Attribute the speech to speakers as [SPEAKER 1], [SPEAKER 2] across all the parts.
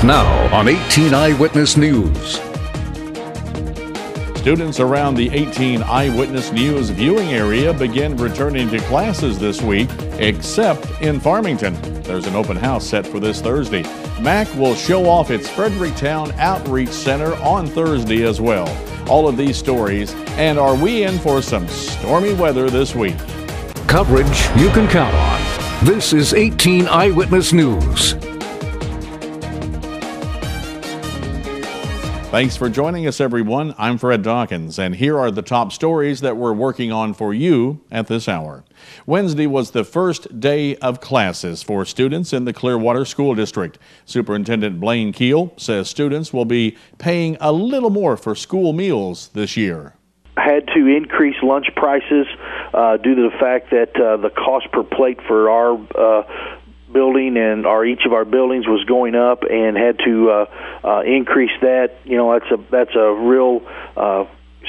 [SPEAKER 1] Now on 18 Eyewitness News.
[SPEAKER 2] Students around the 18 Eyewitness News viewing area begin returning to classes this week, except in Farmington. There's an open house set for this Thursday. MAC will show off its Fredericktown Outreach Center on Thursday as well. All of these stories, and are we in for some stormy weather this week?
[SPEAKER 1] Coverage you can count on. This is 18 Eyewitness News.
[SPEAKER 2] Thanks for joining us, everyone. I'm Fred Dawkins, and here are the top stories that we're working on for you at this hour. Wednesday was the first day of classes for students in the Clearwater School District. Superintendent Blaine Keel says students will be paying a little more for school meals this year.
[SPEAKER 3] Had to increase lunch prices due to the fact that the cost per plate for our building and each of our buildings was going up, and had to increase that. You know, that's a real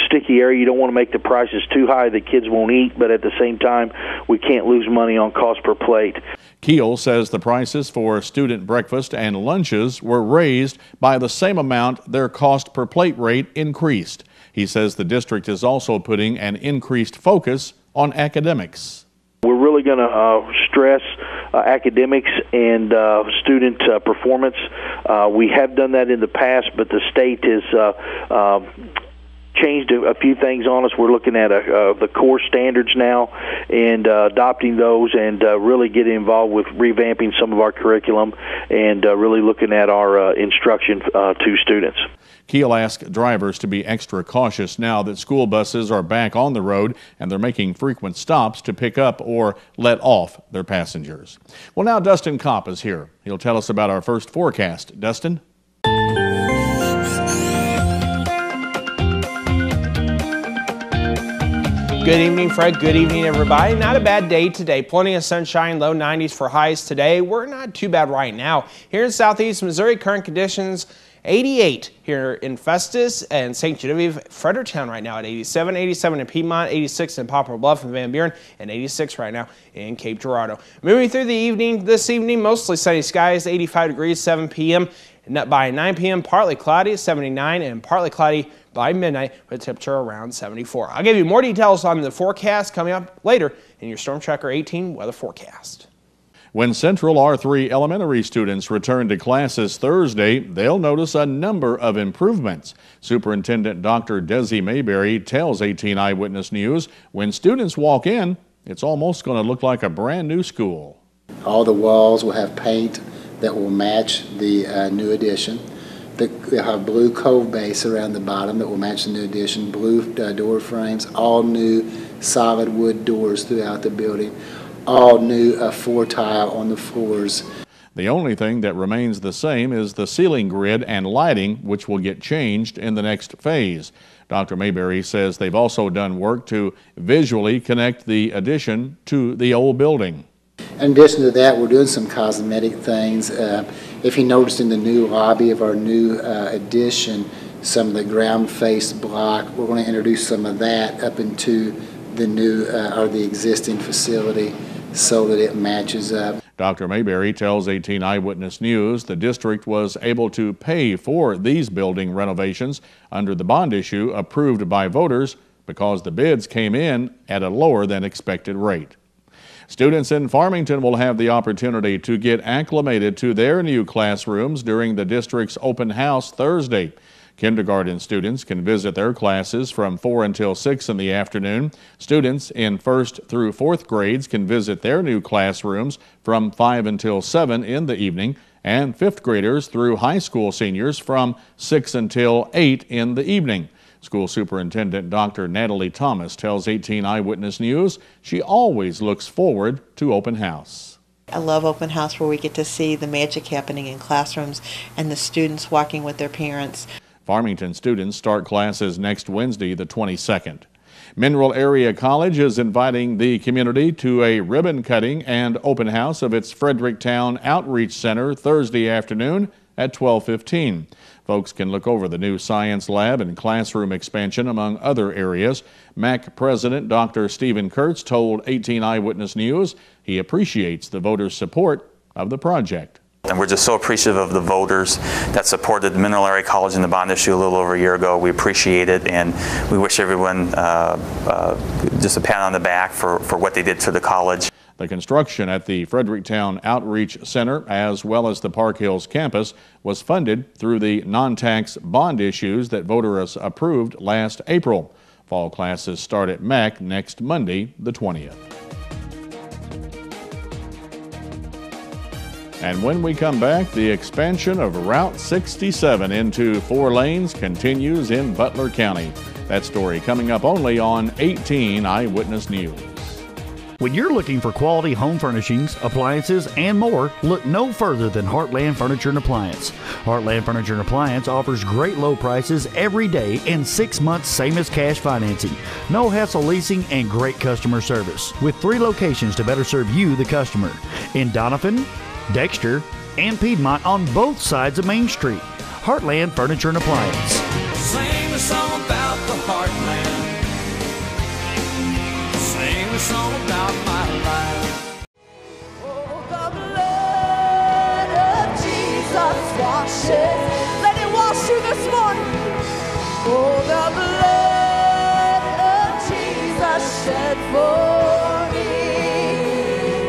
[SPEAKER 3] sticky area. You don't want to make the prices too high that kids won't eat, but at the same time, we can't lose money on cost per plate.
[SPEAKER 2] Keel says the prices for student breakfast and lunches were raised by the same amount their cost per plate rate increased. He says the district is also putting an increased focus on academics.
[SPEAKER 3] We're really going to stress academics and student performance. We have done that in the past, but the state has changed a few things on us. We're looking at the core standards now and adopting those, and really getting involved with revamping some of our curriculum and really looking at our instruction to students.
[SPEAKER 2] Keel asked drivers to be extra cautious now that school buses are back on the road and they're making frequent stops to pick up or let off their passengers. Well, now Dustin Kopp is here. He'll tell us about our first forecast. Dustin?
[SPEAKER 4] Good evening, Fred. Good evening, everybody. Not a bad day today. Plenty of sunshine, low 90s for highs today. We're not too bad right now. Here in southeast Missouri, current conditions 88 here in Festus and St. Genevieve, Fredericktown right now at 87, 87 in Piedmont, 86 in Poplar Bluff and Van Buren, and 86 right now in Cape Girardeau. Moving through the evening, this evening, mostly sunny skies, 85 degrees, 7 p.m. And by 9 p.m., partly cloudy, 79, and partly cloudy by midnight with a temperature around 74. I'll give you more details on the forecast coming up later in your Storm Tracker 18 weather forecast.
[SPEAKER 2] When Central R3 elementary students return to classes Thursday, they'll notice a number of improvements. Superintendent Dr. Desi Mayberry tells 18 Eyewitness News when students walk in, it's almost going to look like a brand new school.
[SPEAKER 5] All the walls will have paint that will match the new addition. They'll have blue cove base around the bottom that will match the new addition, blue door frames, all new solid wood doors throughout the building, all new floor tile on the floors.
[SPEAKER 2] The only thing that remains the same is the ceiling grid and lighting, which will get changed in the next phase. Dr. Mayberry says they've also done work to visually connect the addition to the old building.
[SPEAKER 5] In addition to that, we're doing some cosmetic things. If you noticed in the new lobby of our new addition, some of the ground face block, we're going to introduce some of that up into the new or the existing facility so that it matches up.
[SPEAKER 2] Dr. Mayberry tells 18 Eyewitness News the district was able to pay for these building renovations under the bond issue approved by voters because the bids came in at a lower than expected rate. Students in Farmington will have the opportunity to get acclimated to their new classrooms during the district's open house Thursday. Kindergarten students can visit their classes from 4 until 6 in the afternoon. Students in 1st through 4th grades can visit their new classrooms from 5 until 7 in the evening, and 5th graders through high school seniors from 6 until 8 in the evening. School Superintendent Dr. Natalie Thomas tells 18 Eyewitness News she always looks forward to open house.
[SPEAKER 6] I love open house where we get to see the magic happening in classrooms and the students walking with their parents.
[SPEAKER 2] Farmington students start classes next Wednesday, the 22nd. Mineral Area College is inviting the community to a ribbon cutting and open house of its Fredericktown Outreach Center Thursday afternoon at 12:15. Folks can look over the new science lab and classroom expansion, among other areas. MAC President Dr. Stephen Kurtz told 18 Eyewitness News he appreciates the voters' support of the project.
[SPEAKER 7] And we're just so appreciative of the voters that supported the Mineral Area College in the bond issue a little over a year ago. We appreciate it, and we wish everyone just a pat on the back for what they did to the college.
[SPEAKER 2] The construction at the Fredericktown Outreach Center, as well as the Park Hills campus, was funded through the non-tax bond issues that voters approved last April. Fall classes start at MEC next Monday, the 20th. And when we come back, the expansion of Route 67 into 4 lanes continues in Butler County. That story coming up only on 18 Eyewitness News.
[SPEAKER 8] When you're looking for quality home furnishings, appliances, and more, look no further than Heartland Furniture and Appliance. Heartland Furniture and Appliance offers great low prices every day and 6 months same as cash financing. No hassle leasing and great customer service. With 3 locations to better serve you, the customer. In Doniphan, Dexter, and Piedmont on both sides of Main Street. Heartland Furniture and Appliance.
[SPEAKER 9] Sing a song about the Heartland. Sing a song about my life.
[SPEAKER 10] Oh, the blood of Jesus washes. Let it wash you this morning. Oh, the blood of Jesus shed for me.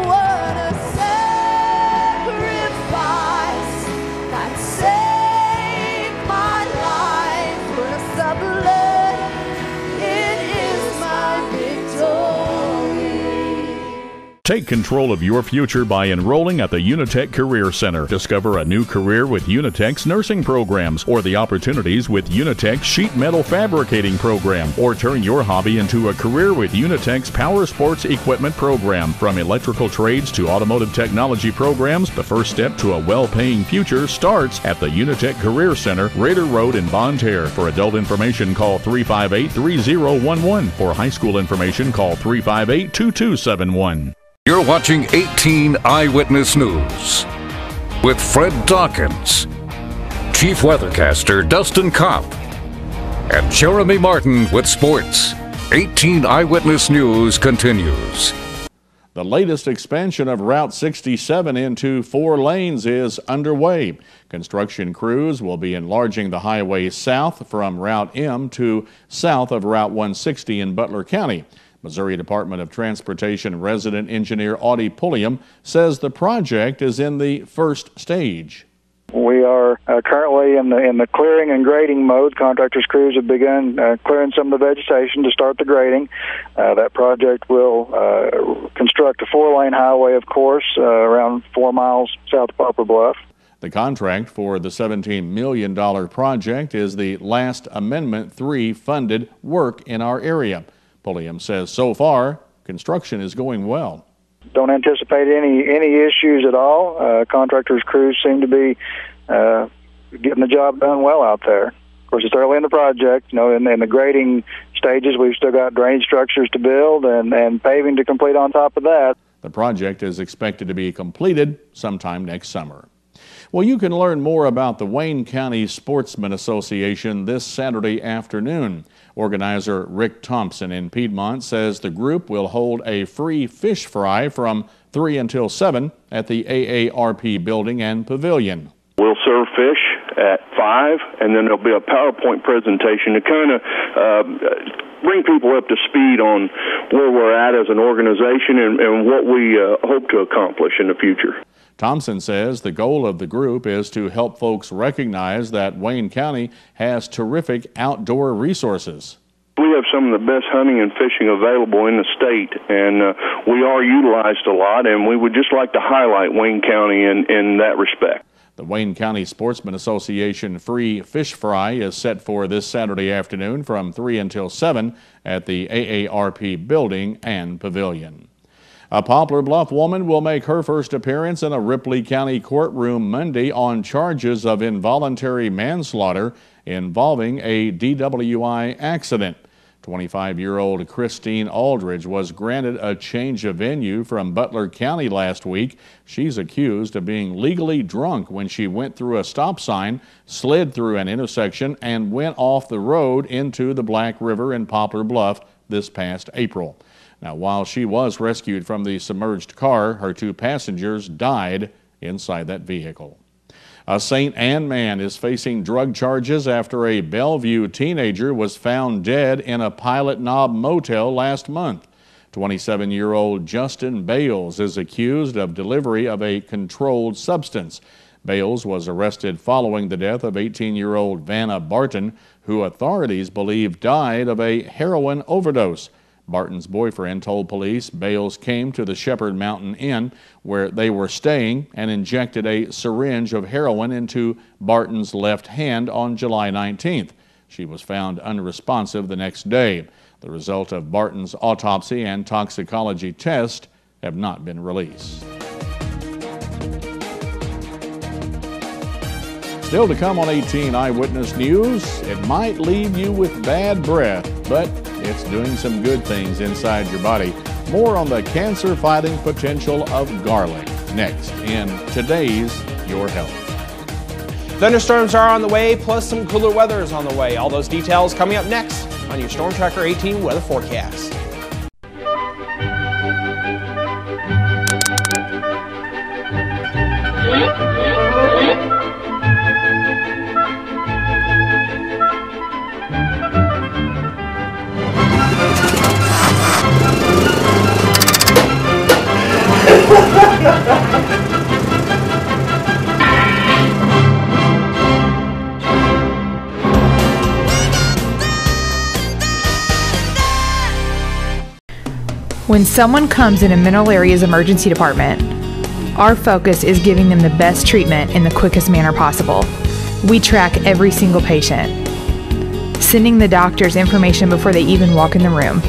[SPEAKER 10] What a sacrifice that saved my life. With the blood, it is my victory.
[SPEAKER 1] Take control of your future by enrolling at the Unitech Career Center. Discover a new career with Unitech's nursing programs or the opportunities with Unitech's sheet metal fabricating program, or turn your hobby into a career with Unitech's power sports equipment program. From electrical trades to automotive technology programs, the first step to a well-paying future starts at the Unitech Career Center, Raider Road in Bonne Terre. For adult information, call 358-3011. For high school information, call 358-2271. You're watching 18 Eyewitness News with Fred Dawkins, Chief Weathercaster Dustin Kopp, and Jeremy Martin with sports. 18 Eyewitness News continues.
[SPEAKER 2] The latest expansion of Route 67 into 4 lanes is underway. Construction crews will be enlarging the highway south from Route M to south of Route 160 in Butler County. Missouri Department of Transportation resident engineer Audie Pulliam says the project is in the first stage.
[SPEAKER 11] We are currently in the clearing and grading mode. Contractors' crews have begun clearing some of the vegetation to start the grading. That project will construct a 4-lane highway, of course, around 4 miles south of Poplar Bluff.
[SPEAKER 2] The contract for the $17 million project is the last Amendment 3 funded work in our area. Pulliam says so far, construction is going well.
[SPEAKER 11] Don't anticipate any issues at all. Contractors' crews seem to be getting the job done well out there. Of course, it's early in the project. You know, in the grading stages, we've still got drainage structures to build and paving to complete on top of that.
[SPEAKER 2] The project is expected to be completed sometime next summer. Well, you can learn more about the Wayne County Sportsman Association this Saturday afternoon. Organizer Rick Thompson in Piedmont says the group will hold a free fish fry from 3 until 7 at the AARP building and pavilion.
[SPEAKER 12] We'll serve fish at 5, and then there'll be a PowerPoint presentation to kind of bring people up to speed on where we're at as an organization and what we hope to accomplish in the future.
[SPEAKER 2] Thompson says the goal of the group is to help folks recognize that Wayne County has terrific outdoor resources.
[SPEAKER 12] We have some of the best hunting and fishing available in the state, and we are utilized a lot, and we would just like to highlight Wayne County in that respect.
[SPEAKER 2] The Wayne County Sportsman Association Free Fish Fry is set for this Saturday afternoon from 3 until 7 at the AARP building and pavilion. A Poplar Bluff woman will make her first appearance in a Ripley County courtroom Monday on charges of involuntary manslaughter involving a DWI accident. 25-year-old Christine Aldridge was granted a change of venue from Butler County last week. She's accused of being legally drunk when she went through a stop sign, slid through an intersection, and went off the road into the Black River in Poplar Bluff this past April. Now, while she was rescued from the submerged car, her 2 passengers died inside that vehicle. A St. Anne man is facing drug charges after a Bellevue teenager was found dead in a Pilot Knob motel last month. 27-year-old Justin Bales is accused of delivery of a controlled substance. Bales was arrested following the death of 18-year-old Vanna Barton, who authorities believe died of a heroin overdose. Barton's boyfriend told police Bales came to the Shepherd Mountain Inn where they were staying and injected a syringe of heroin into Barton's left hand on July 19th. She was found unresponsive the next day. The result of Barton's autopsy and toxicology test have not been released. Still to come on 18 Eyewitness News, it might leave you with bad breath, but it's doing some good things inside your body. More on the cancer-fighting potential of garlic next in today's Your Health.
[SPEAKER 4] Thunderstorms are on the way, plus some cooler weather is on the way. All those details coming up next on your Storm Tracker 18 weather forecast.
[SPEAKER 13] When someone comes in a Mineral Area's emergency department, our focus is giving them the best treatment in the quickest manner possible. We track every single patient, sending the doctors information before they even walk in the room.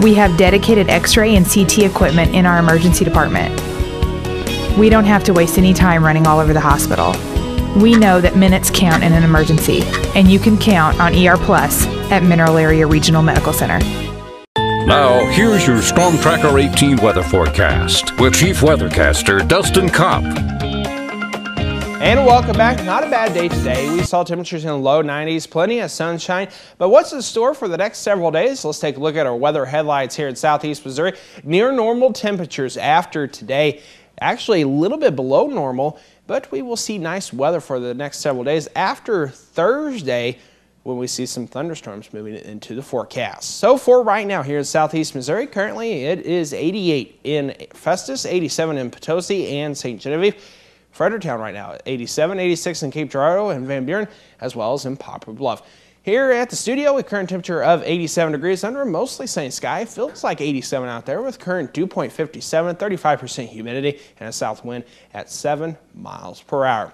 [SPEAKER 13] We have dedicated X-ray and CT equipment in our emergency department. We don't have to waste any time running all over the hospital. We know that minutes count in an emergency, and you can count on ER Plus at Mineral Area Regional Medical Center.
[SPEAKER 14] Now, here's your Storm Tracker 18 weather forecast with Chief Weathercaster Dustin Kopp.
[SPEAKER 4] And welcome back. Not a bad day today. We saw temperatures in the low 90s, plenty of sunshine. But what's in store for the next several days? Let's take a look at our weather headlights here in southeast Missouri. Near normal temperatures after today. Actually a little bit below normal, but we will see nice weather for the next several days after Thursday, when we see some thunderstorms moving into the forecast. So for right now here in southeast Missouri, currently it is 88 in Festus, 87 in Potosi and St. Genevieve. Fredericktown right now, 87, 86 in Cape Girardeau and Van Buren, as well as in Poplar Bluff. Here at the studio with current temperature of 87 degrees under mostly sunny sky. Feels like 87 out there with current dew point 57, 35% humidity, and a south wind at 7 miles per hour.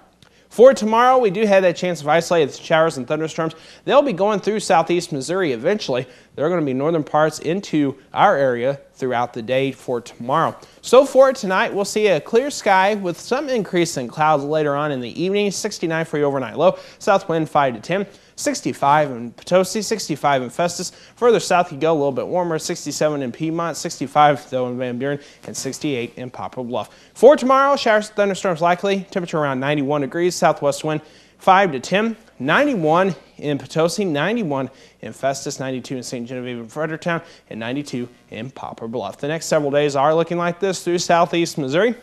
[SPEAKER 4] For tomorrow, we do have that chance of isolated showers and thunderstorms. They'll be going through southeast Missouri eventually. They're going to be northern parts into our area throughout the day for tomorrow. So for tonight, we'll see a clear sky with some increase in clouds later on in the evening. 69 for your overnight low. South wind 5 to 10. 65 in Potosi, 65 in Festus. Further south you go, a little bit warmer, 67 in Piedmont, 65 though in Van Buren, and 68 in Poplar Bluff. For tomorrow, showers and thunderstorms likely, temperature around 91 degrees, southwest wind 5 to 10, 91 in Potosi, 91 in Festus, 92 in St. Genevieve and Fredericktown, and 92 in Poplar Bluff. The next several days are looking like this through southeast Missouri.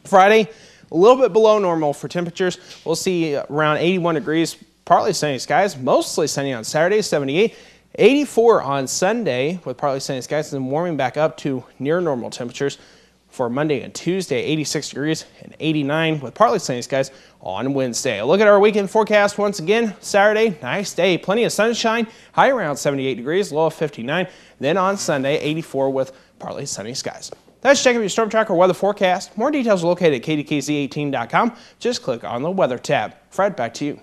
[SPEAKER 4] Friday, a little bit below normal for temperatures. We'll see around 81 degrees. Partly sunny skies, mostly sunny on Saturday, 78, 84 on Sunday with partly sunny skies, and then warming back up to near normal temperatures for Monday and Tuesday, 86 degrees and 89 with partly sunny skies on Wednesday. A look at our weekend forecast once again. Saturday, nice day, plenty of sunshine, high around 78 degrees, low of 59. Then on Sunday, 84 with partly sunny skies. That's checking your Storm Tracker weather forecast. More details are located at KDKZ18.com. Just click on the weather tab. Fred, back to you.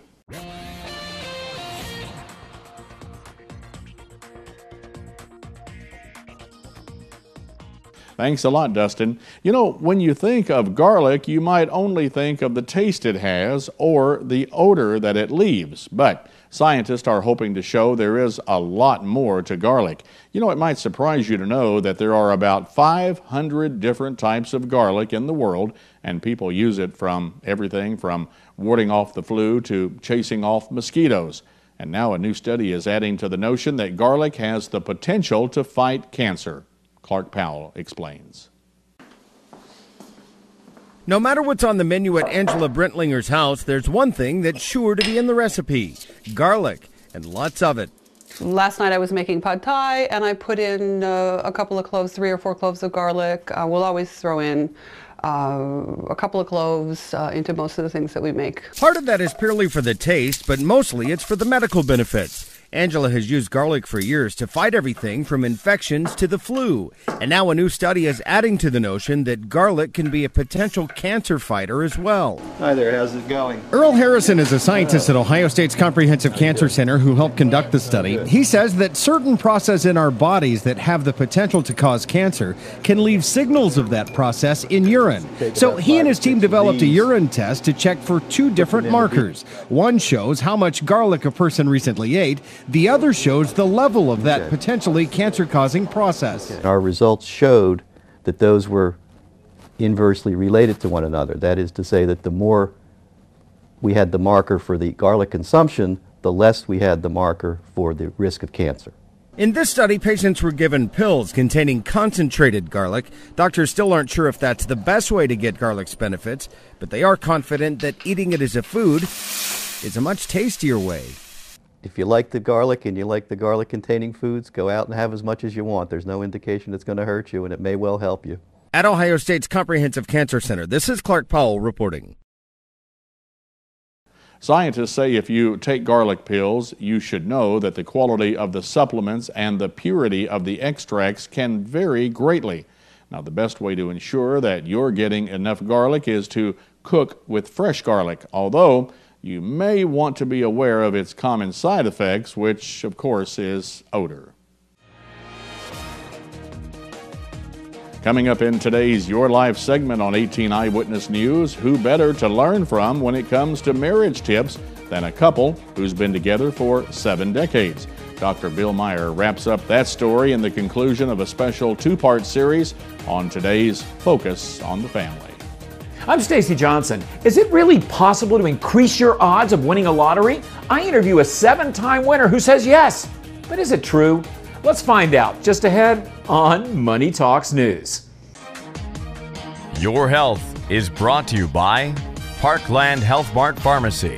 [SPEAKER 2] Thanks a lot, Dustin. You know, when you think of garlic, you might only think of the taste it has or the odor that it leaves. But scientists are hoping to show there is a lot more to garlic. You know, it might surprise you to know that there are about 500 different types of garlic in the world, and people use it from everything from warding off the flu to chasing off mosquitoes. And now a new study is adding to the notion that garlic has the potential to fight cancer. Clark Powell explains.
[SPEAKER 15] No matter what's on the menu at Angela Brentlinger's house, there's one thing that's sure to be in the recipe: garlic, and lots of it.
[SPEAKER 16] Last night I was making pad thai, and I put in a couple of cloves, 3 or 4 cloves of garlic. We'll always throw in a couple of cloves into most of the things that we make.
[SPEAKER 15] Part of that is purely for the taste, but mostly it's for the medical benefits. Angela has used garlic for years to fight everything from infections to the flu. And now a new study is adding to the notion that garlic can be a potential cancer fighter as well.
[SPEAKER 17] Hi there, how's it going?
[SPEAKER 15] Earl Harrison is a scientist at Ohio State's Comprehensive Cancer Center who helped conduct the study. He says that certain processes in our bodies that have the potential to cause cancer can leave signals of that process in urine. So he and his team developed a urine test to check for 2 different markers. One shows how much garlic a person recently ate. The other shows the level of that potentially cancer-causing process.
[SPEAKER 17] Our results showed that those were inversely related to one another. That is to say that the more we had the marker for the garlic consumption, the less we had the marker for the risk of cancer.
[SPEAKER 15] In this study, patients were given pills containing concentrated garlic. Doctors still aren't sure if that's the best way to get garlic's benefits, but they are confident that eating it as a food is a much tastier way.
[SPEAKER 17] If you like the garlic and you like the garlic-containing foods, go out and have as much as you want. There's no indication it's going to hurt you, and it may well help you.
[SPEAKER 15] At Ohio State's Comprehensive Cancer Center, this is Clark Powell reporting.
[SPEAKER 2] Scientists say if you take garlic pills, you should know that the quality of the supplements and the purity of the extracts can vary greatly. Now, the best way to ensure that you're getting enough garlic is to cook with fresh garlic, although you may want to be aware of its common side effects, which, of course, is odor. Coming up in today's Your Life segment on 18 Eyewitness News, who better to learn from when it comes to marriage tips than a couple who's been together for 7 decades. Dr. Bill Meyer wraps up that story in the conclusion of a special 2-part series on today's Focus on the Family.
[SPEAKER 18] I'm Stacy Johnson. Is it really possible to increase your odds of winning a lottery? I interview a 7-time winner who says yes. But is it true? Let's find out just ahead on Money Talks News.
[SPEAKER 19] Your health is brought to you by Parkland Health Mart Pharmacy.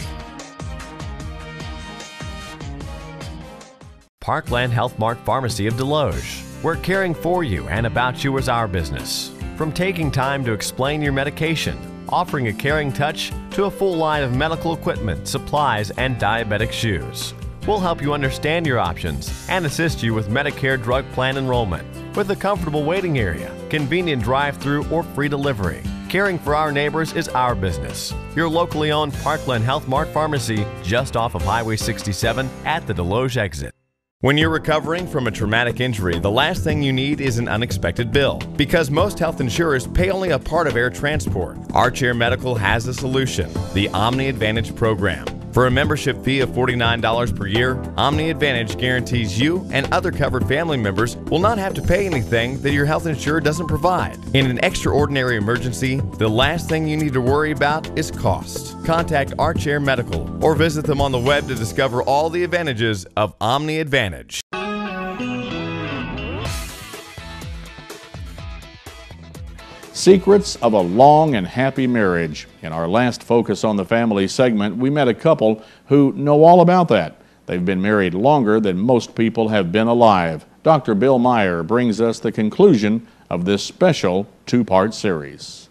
[SPEAKER 19] Parkland Health Mart Pharmacy of Deloge. We're caring for you and about you is our business. From taking time to explain your medication, offering a caring touch, to a full line of medical equipment, supplies, and diabetic shoes. We'll help you understand your options and assist you with Medicare drug plan enrollment. With a comfortable waiting area, convenient drive-through or free delivery. Caring for our neighbors is our business. Your locally owned Parkland Health Mart Pharmacy, just off of Highway 67 at the Deloge exit. When you're recovering from a traumatic injury, the last thing you need is an unexpected bill. Because most health insurers pay only a part of air transport, Archair Medical has a solution, the Omni Advantage program. For a membership fee of $49 per year, Omni Advantage guarantees you and other covered family members will not have to pay anything that your health insurer doesn't provide. In an extraordinary emergency, the last thing you need to worry about is cost. Contact Archair Medical or visit them on the web to discover all the advantages of Omni Advantage.
[SPEAKER 2] Secrets of a long and happy marriage. In our last Focus on the Family segment, we met a couple who know all about that. They've been married longer than most people have been alive. Dr. Bill Meyer brings us the conclusion of this special 2-part series.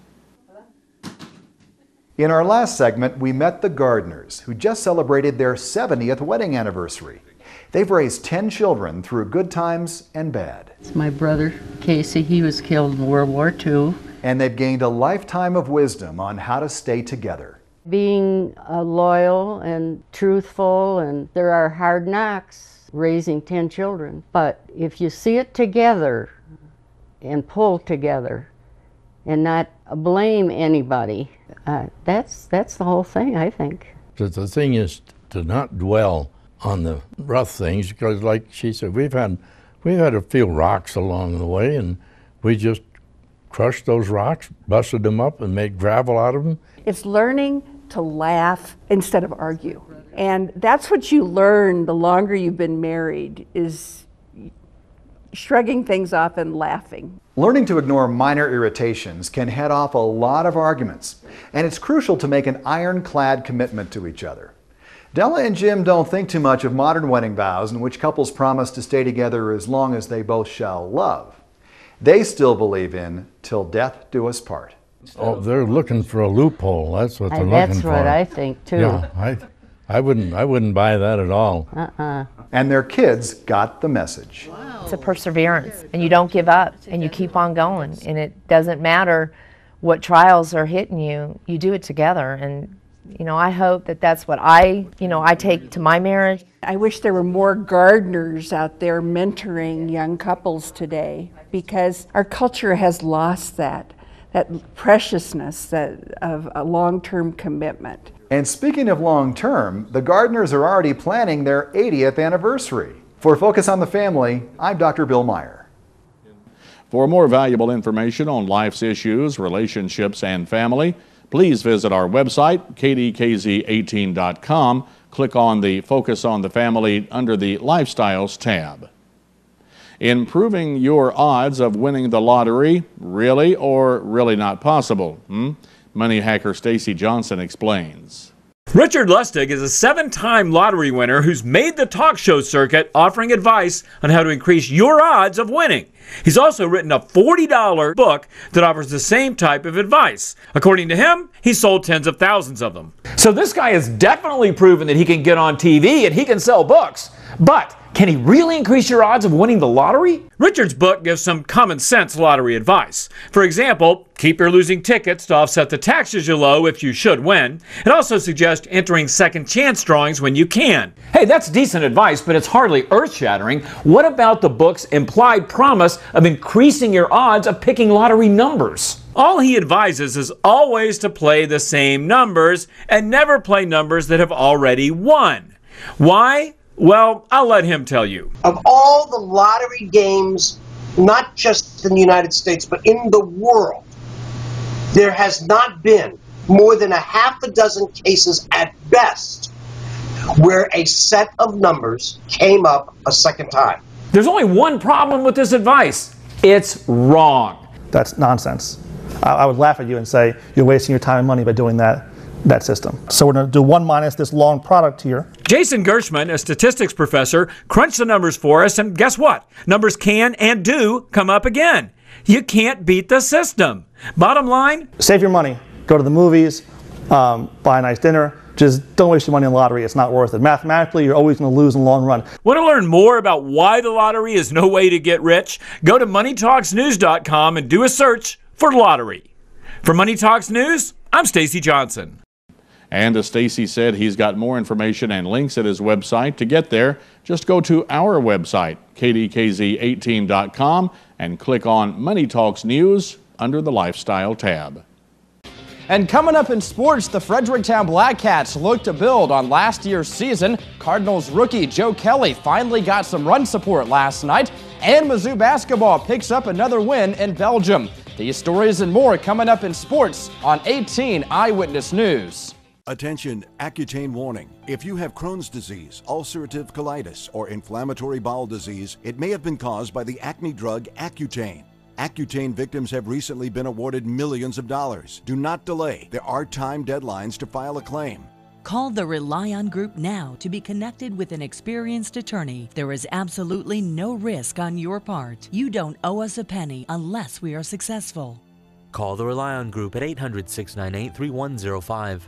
[SPEAKER 20] In our last segment, we met the Gardners, who just celebrated their 70th wedding anniversary. They've raised 10 children through good times and bad.
[SPEAKER 21] It's my brother, Casey. He was killed in World War II.
[SPEAKER 20] And they've gained a lifetime of wisdom on how to stay together.
[SPEAKER 21] Being loyal and truthful, and there are hard knocks raising 10 children. But if you see it together and pull together and not blame anybody, that's the whole thing, I think.
[SPEAKER 22] The thing is to not dwell on the rough things, because like she said, we've had a few rocks along the way, and we just crushed those rocks, busted them up, and made gravel out of them.
[SPEAKER 23] It's learning to laugh instead of argue. And that's what you learn the longer you've been married, is shrugging things off and laughing.
[SPEAKER 20] Learning to ignore minor irritations can head off a lot of arguments, and it's crucial to make an ironclad commitment to each other. Della and Jim don't think too much of modern wedding vows in which couples promise to stay together as long as they both shall love. They still believe in till death do us part.
[SPEAKER 22] Oh, they're looking for a loophole. That's what they're looking
[SPEAKER 21] That's
[SPEAKER 22] for.
[SPEAKER 21] what I think too.
[SPEAKER 22] Yeah, I wouldn't buy that at all.
[SPEAKER 20] And their kids got the message.
[SPEAKER 3] It's a perseverance, and you don't give up, and you keep on going, and it doesn't matter what trials are hitting you, you do it together. And you know, I hope that that's what I take to my marriage.
[SPEAKER 23] I wish there were more gardeners out there mentoring young couples today, because our culture has lost that preciousness of a long-term commitment.
[SPEAKER 20] And speaking of long-term, the Gardners are already planning their 80th anniversary. For Focus on the Family, I'm Dr. Bill Meyer.
[SPEAKER 2] For more valuable information on life's issues, relationships, and family, please visit our website, kdkz18.com. Click on the Focus on the Family under the Lifestyles tab. Improving your odds of winning the lottery, really or really not possible? Money hacker Stacy Johnson explains.
[SPEAKER 18] Richard Lustig is a 7-time lottery winner who's made the talk show circuit offering advice on how to increase your odds of winning. He's also written a $40 book that offers the same type of advice. According to him, he sold tens of thousands of them. So this guy has definitely proven that he can get on TV and he can sell books. But can he really increase your odds of winning the lottery? Richard's book gives some common sense lottery advice. For example, keep your losing tickets to offset the taxes you owe if you should win. It also suggests entering second chance drawings when you can. Hey, that's decent advice, but it's hardly earth-shattering. What about the book's implied promise of increasing your odds of picking lottery numbers? All he advises is always to play the same numbers and never play numbers that have already won. Why? Well, I'll let him tell you.
[SPEAKER 5] Of all the lottery games, not just in the United States, but in the world, there has not been more than a half a dozen cases at best where a set of numbers came up a second time.
[SPEAKER 18] There's only one problem with this advice. It's wrong.
[SPEAKER 6] That's nonsense. I would laugh at you and say, you're wasting your time and money by doing that system. So we're going to do 1 minus this long product here.
[SPEAKER 18] Jason Gershman, a statistics professor, crunched the numbers for us, and guess what? Numbers can and do come up again. You can't beat the system. Bottom line?
[SPEAKER 6] Save your money. Go to the movies, buy a nice dinner. Just don't waste your money on the lottery. It's not worth it. Mathematically, you're always going to lose in the long run.
[SPEAKER 18] Want to learn more about why the lottery is no way to get rich? Go to moneytalksnews.com and do a search for lottery. For Money Talks News, I'm Stacy Johnson.
[SPEAKER 2] And as Stacy said, he's got more information and links at his website. To get there, just go to our website, kdkz18.com, and click on Money Talks News under the Lifestyle tab.
[SPEAKER 24] And coming up in sports, the Fredericktown Black Cats look to build on last year's season. Cardinals rookie Joe Kelly finally got some run support last night. And Mizzou basketball picks up another win in Belgium. These stories and more coming up in sports on 18 Eyewitness News.
[SPEAKER 25] Attention, Accutane warning. If you have Crohn's disease, ulcerative colitis, or inflammatory bowel disease, it may have been caused by the acne drug Accutane. Accutane victims have recently been awarded millions of dollars. Do not delay. There are time deadlines to file a claim.
[SPEAKER 26] Call the Rely On Group now to be connected with an experienced attorney. There is absolutely no risk on your part. You don't owe us a penny unless we are successful.
[SPEAKER 27] Call the Rely On Group at 800-698-3105.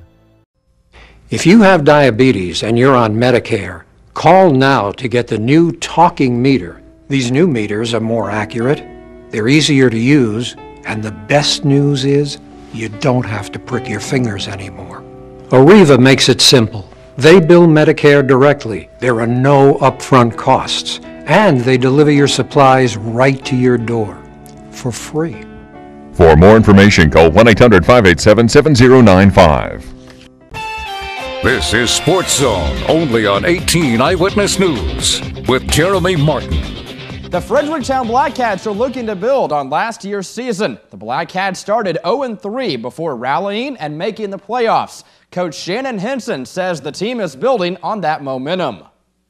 [SPEAKER 28] If you have diabetes and you're on Medicare, call now to get the new talking meter. These new meters are more accurate, they're easier to use, and the best news is you don't have to prick your fingers anymore. Arriva makes it simple. They bill Medicare directly. There are no upfront costs, and they deliver your supplies right to your door for free.
[SPEAKER 29] For more information, call 1-800-587-7095. This is Sports Zone, only on 18 Eyewitness News, with Jeremy Martin.
[SPEAKER 24] The Fredericktown Black Cats are looking to build on last year's season. The Black Cats started 0-3 before rallying and making the playoffs. Coach Shannon Henson says the team is building on that momentum.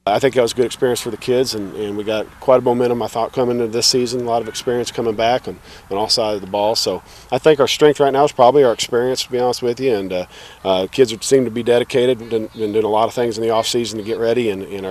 [SPEAKER 1] I think that was a good experience for the kids, and we got quite a momentum, I thought, coming into this season. A lot of experience coming back on all sides of the ball. So I think our strength right now is probably our experience, to be honest with you. And kids seem to be dedicated and doing a lot of things in the off season to get ready. And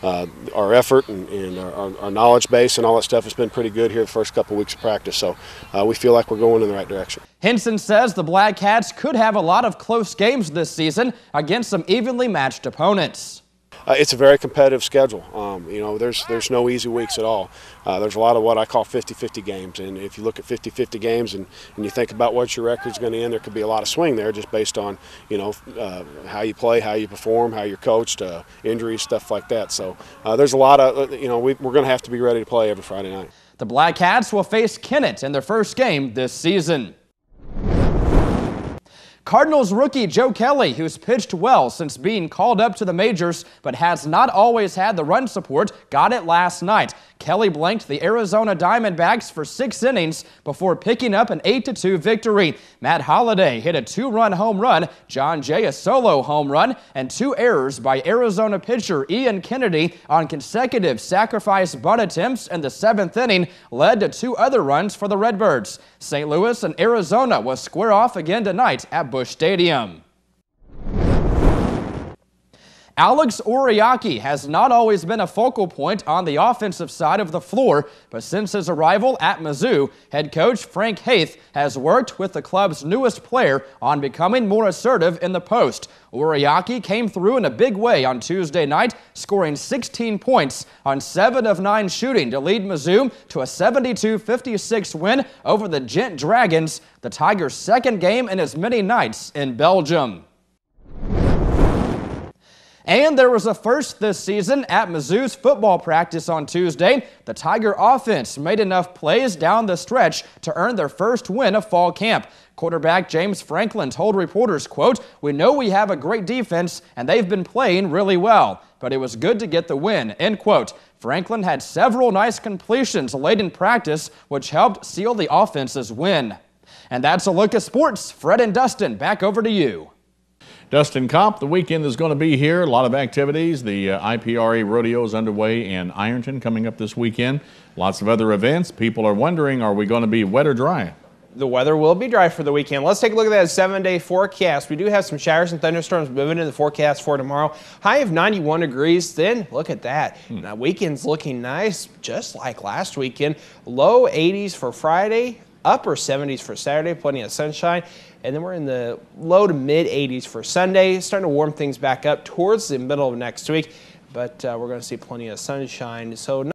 [SPEAKER 1] our effort and our knowledge base and all that stuff has been pretty good here the first couple of weeks of practice. So we feel like we're going in the right direction.
[SPEAKER 24] Henson says the Black Cats could have a lot of close games this season against some evenly matched opponents.
[SPEAKER 1] It's a very competitive schedule. You know, there's no easy weeks at all. There's a lot of what I call 50-50 games, and if you look at 50-50 games and you think about what your record's going to end, there could be a lot of swing there just based on, you know, how you play, how you perform, how you're coached, injuries, stuff like that. So there's a lot of, you know, we're going to have to be ready to play every Friday night.
[SPEAKER 24] The Black Cats will face Kennett in their first game this season. Cardinals rookie Joe Kelly, who's pitched well since being called up to the majors but has not always had the run support, got it last night. Kelly blanked the Arizona Diamondbacks for 6 innings before picking up an 8-2 victory. Matt Holliday hit a 2-run home run, John Jay a solo home run, and 2 errors by Arizona pitcher Ian Kennedy on consecutive sacrifice bunt attempts in the 7th inning led to 2 other runs for the Redbirds. St. Louis and Arizona will square off again tonight at Busch Stadium. Alex Oriaki has not always been a focal point on the offensive side of the floor, but since his arrival at Mizzou, head coach Frank Haith has worked with the club's newest player on becoming more assertive in the post. Oriaki came through in a big way on Tuesday night, scoring 16 points on 7 of 9 shooting to lead Mizzou to a 72-56 win over the Gent Dragons, the Tigers' second game in as many nights in Belgium. And there was a first this season at Mizzou's football practice on Tuesday. The Tiger offense made enough plays down the stretch to earn their first win of fall camp. Quarterback James Franklin told reporters, quote, "We know we have a great defense and they've been playing really well, but it was good to get the win," end quote. Franklin had several nice completions late in practice, which helped seal the offense's win. And that's a look at sports. Fred and Dustin, back over to you.
[SPEAKER 2] Dustin Kopp, the weekend is going to be here. A lot of activities. The IPRA Rodeo is underway in Ironton coming up this weekend. Lots of other events. People are wondering, are we going to be wet or dry?
[SPEAKER 4] The weather will be dry for the weekend. Let's take a look at that 7-day forecast. We do have some showers and thunderstorms moving in the forecast for tomorrow. High of 91 degrees. Then look at that. Now, weekend's looking nice, just like last weekend. Low 80s for Friday. Upper 70s for Saturday, plenty of sunshine. And then we're in the low to mid 80s for Sunday, starting to warm things back up towards the middle of next week. But we're going to see plenty of sunshine. So